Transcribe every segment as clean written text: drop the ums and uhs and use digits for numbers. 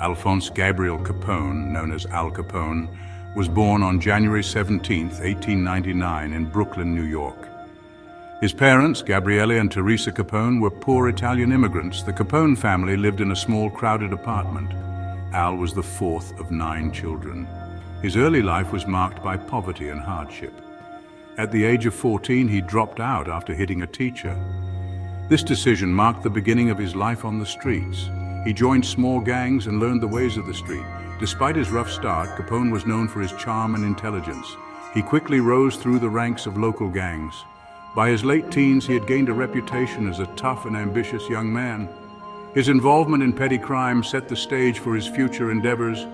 Alphonse Gabriel Capone, known as Al Capone, was born on January 17, 1899 in Brooklyn, New York. His parents, Gabriele and Teresa Capone, were poor Italian immigrants. The Capone family lived in a small, crowded apartment. Al was the fourth of 9 children. His early life was marked by poverty and hardship. At the age of 14, he dropped out after hitting a teacher. This decision marked the beginning of his life on the streets. He joined small gangs and learned the ways of the street. Despite his rough start, Capone was known for his charm and intelligence. He quickly rose through the ranks of local gangs. By his late teens, he had gained a reputation as a tough and ambitious young man. His involvement in petty crime set the stage for his future endeavors.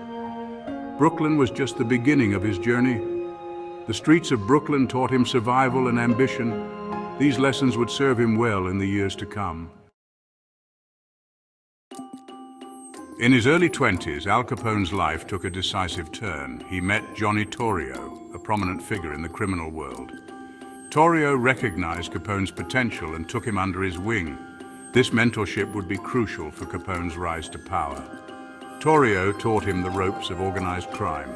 Brooklyn was just the beginning of his journey. The streets of Brooklyn taught him survival and ambition. These lessons would serve him well in the years to come. In his early 20s, Al Capone's life took a decisive turn. He met Johnny Torrio, a prominent figure in the criminal world. Torrio recognized Capone's potential and took him under his wing. This mentorship would be crucial for Capone's rise to power. Torrio taught him the ropes of organized crime.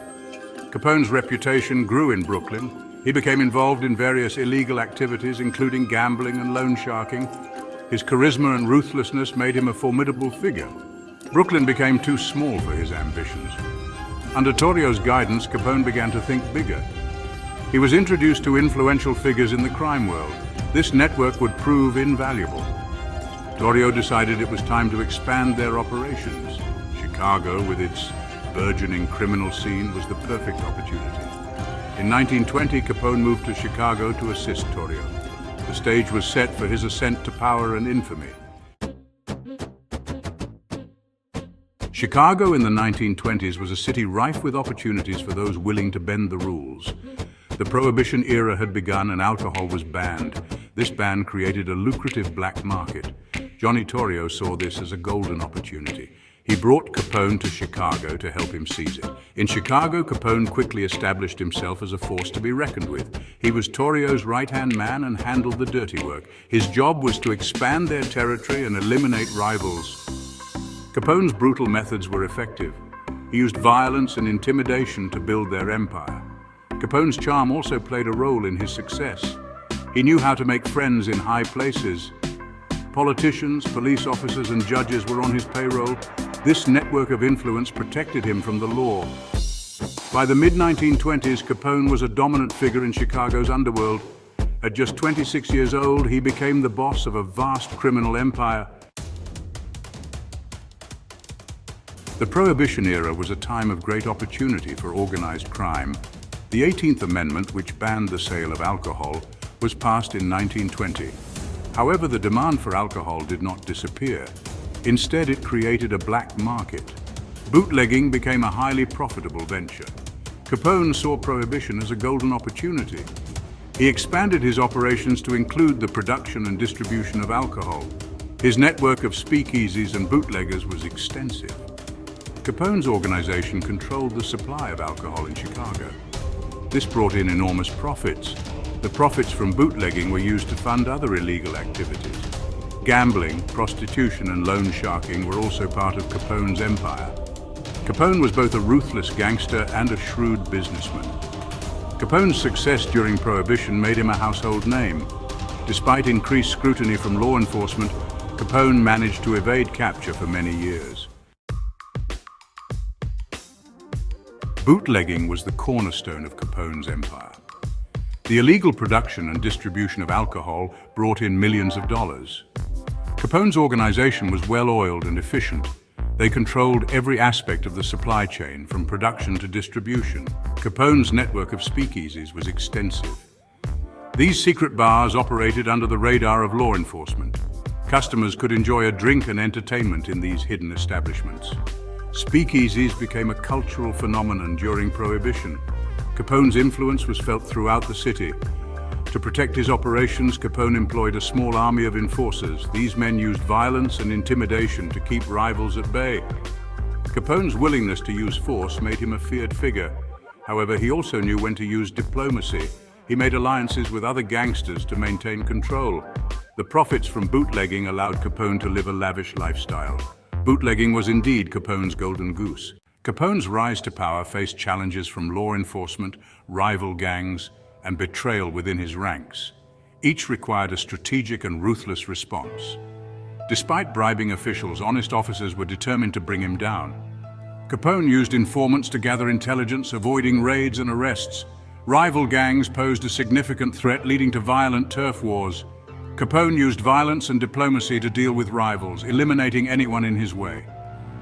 Capone's reputation grew in Brooklyn. He became involved in various illegal activities, including gambling and loan sharking. His charisma and ruthlessness made him a formidable figure. Brooklyn became too small for his ambitions. Under Torrio's guidance, Capone began to think bigger. He was introduced to influential figures in the crime world. This network would prove invaluable. Torrio decided it was time to expand their operations. Chicago, with its burgeoning criminal scene, was the perfect opportunity. In 1920, Capone moved to Chicago to assist Torrio. The stage was set for his ascent to power and infamy. Chicago in the 1920s was a city rife with opportunities for those willing to bend the rules. The Prohibition era had begun and alcohol was banned. This ban created a lucrative black market. Johnny Torrio saw this as a golden opportunity. He brought Capone to Chicago to help him seize it. In Chicago, Capone quickly established himself as a force to be reckoned with. He was Torrio's right-hand man and handled the dirty work. His job was to expand their territory and eliminate rivals. Capone's brutal methods were effective. He used violence and intimidation to build their empire. Capone's charm also played a role in his success. He knew how to make friends in high places. Politicians, police officers, and judges were on his payroll. This network of influence protected him from the law. By the mid-1920s, Capone was a dominant figure in Chicago's underworld. At just 26 years old, he became the boss of a vast criminal empire. The Prohibition era was a time of great opportunity for organized crime. The 18th Amendment, which banned the sale of alcohol, was passed in 1920. However, the demand for alcohol did not disappear. Instead, it created a black market. Bootlegging became a highly profitable venture. Capone saw Prohibition as a golden opportunity. He expanded his operations to include the production and distribution of alcohol. His network of speakeasies and bootleggers was extensive. Capone's organization controlled the supply of alcohol in Chicago. This brought in enormous profits. The profits from bootlegging were used to fund other illegal activities. Gambling, prostitution, and loan sharking were also part of Capone's empire. Capone was both a ruthless gangster and a shrewd businessman. Capone's success during Prohibition made him a household name. Despite increased scrutiny from law enforcement, Capone managed to evade capture for many years. Bootlegging was the cornerstone of Capone's empire. The illegal production and distribution of alcohol brought in millions of dollars. Capone's organization was well-oiled and efficient. They controlled every aspect of the supply chain, from production to distribution. Capone's network of speakeasies was extensive. These secret bars operated under the radar of law enforcement. Customers could enjoy a drink and entertainment in these hidden establishments. Speakeasies became a cultural phenomenon during Prohibition. Capone's influence was felt throughout the city. To protect his operations, Capone employed a small army of enforcers. These men used violence and intimidation to keep rivals at bay. Capone's willingness to use force made him a feared figure. However, he also knew when to use diplomacy. He made alliances with other gangsters to maintain control. The profits from bootlegging allowed Capone to live a lavish lifestyle. Bootlegging was indeed Capone's golden goose. Capone's rise to power faced challenges from law enforcement, rival gangs, and betrayal within his ranks. Each required a strategic and ruthless response. Despite bribing officials, honest officers were determined to bring him down. Capone used informants to gather intelligence, avoiding raids and arrests. Rival gangs posed a significant threat, leading to violent turf wars. Capone used violence and diplomacy to deal with rivals, eliminating anyone in his way.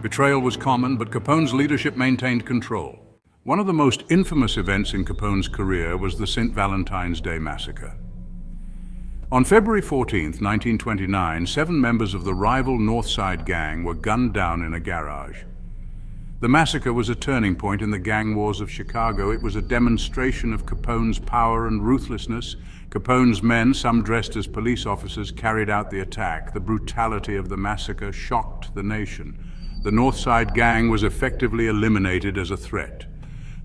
Betrayal was common, but Capone's leadership maintained control. One of the most infamous events in Capone's career was the St. Valentine's Day Massacre. On February 14, 1929, 7 members of the rival North Side gang were gunned down in a garage. The massacre was a turning point in the gang wars of Chicago. It was a demonstration of Capone's power and ruthlessness. Capone's men, some dressed as police officers, carried out the attack. The brutality of the massacre shocked the nation. The North Side gang was effectively eliminated as a threat.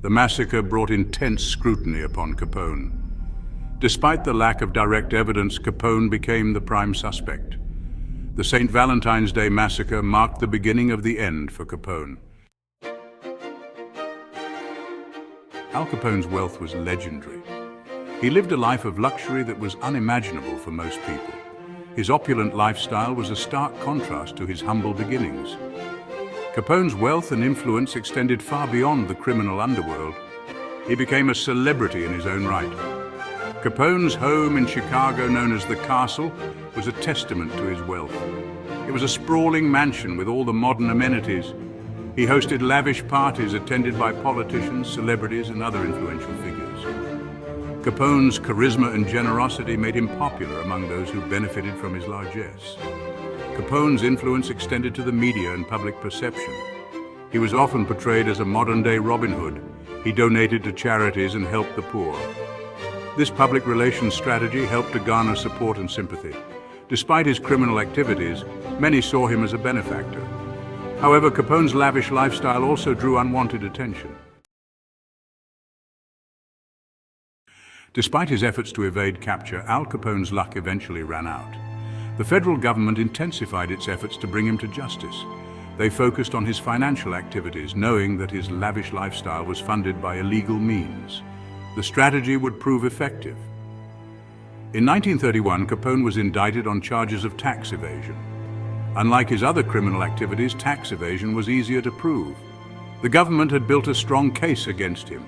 The massacre brought intense scrutiny upon Capone. Despite the lack of direct evidence, Capone became the prime suspect. The St. Valentine's Day Massacre marked the beginning of the end for Capone. Al Capone's wealth was legendary. He lived a life of luxury that was unimaginable for most people. His opulent lifestyle was a stark contrast to his humble beginnings. Capone's wealth and influence extended far beyond the criminal underworld. He became a celebrity in his own right. Capone's home in Chicago, known as the Castle, was a testament to his wealth. It was a sprawling mansion with all the modern amenities. He hosted lavish parties attended by politicians, celebrities, and other influential figures. Capone's charisma and generosity made him popular among those who benefited from his largesse. Capone's influence extended to the media and public perception. He was often portrayed as a modern-day Robin Hood. He donated to charities and helped the poor. This public relations strategy helped to garner support and sympathy. Despite his criminal activities, many saw him as a benefactor. However, Capone's lavish lifestyle also drew unwanted attention. Despite his efforts to evade capture, Al Capone's luck eventually ran out. The federal government intensified its efforts to bring him to justice. They focused on his financial activities, knowing that his lavish lifestyle was funded by illegal means. The strategy would prove effective. In 1931, Capone was indicted on charges of tax evasion. Unlike his other criminal activities, tax evasion was easier to prove. The government had built a strong case against him.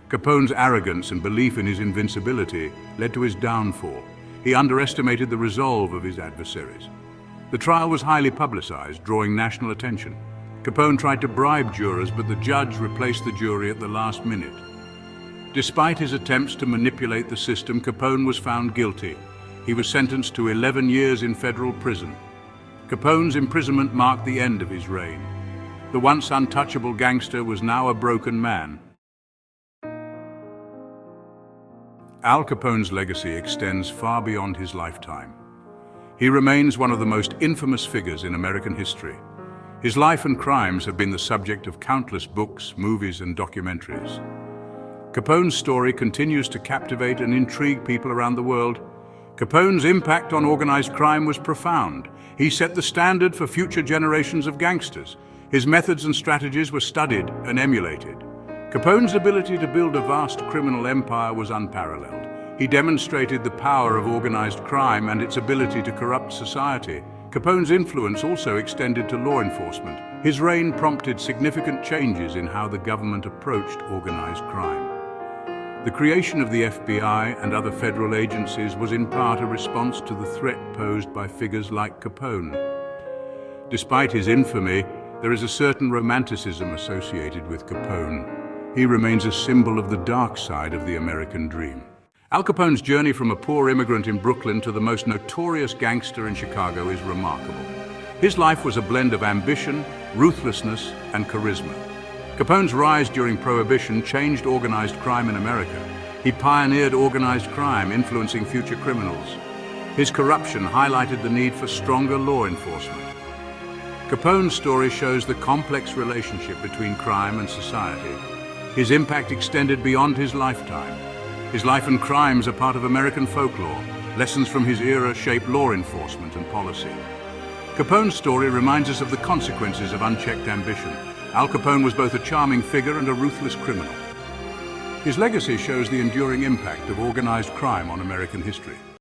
Capone's arrogance and belief in his invincibility led to his downfall. He underestimated the resolve of his adversaries. The trial was highly publicized, drawing national attention. Capone tried to bribe jurors, but the judge replaced the jury at the last minute. Despite his attempts to manipulate the system, Capone was found guilty. He was sentenced to 11 years in federal prison. Capone's imprisonment marked the end of his reign. The once untouchable gangster was now a broken man. Al Capone's legacy extends far beyond his lifetime. He remains one of the most infamous figures in American history. His life and crimes have been the subject of countless books, movies, and documentaries. Capone's story continues to captivate and intrigue people around the world. Capone's impact on organized crime was profound. He set the standard for future generations of gangsters. His methods and strategies were studied and emulated. Capone's ability to build a vast criminal empire was unparalleled. He demonstrated the power of organized crime and its ability to corrupt society. Capone's influence also extended to law enforcement. His reign prompted significant changes in how the government approached organized crime. The creation of the FBI and other federal agencies was in part a response to the threat posed by figures like Capone. Despite his infamy, there is a certain romanticism associated with Capone. He remains a symbol of the dark side of the American dream. Al Capone's journey from a poor immigrant in Brooklyn to the most notorious gangster in Chicago is remarkable. His life was a blend of ambition, ruthlessness, and charisma. Capone's rise during Prohibition changed organized crime in America. He pioneered organized crime, influencing future criminals. His corruption highlighted the need for stronger law enforcement. Capone's story shows the complex relationship between crime and society. His impact extended beyond his lifetime. His life and crimes are part of American folklore. Lessons from his era shape law enforcement and policy. Capone's story reminds us of the consequences of unchecked ambition. Al Capone was both a charming figure and a ruthless criminal. His legacy shows the enduring impact of organized crime on American history.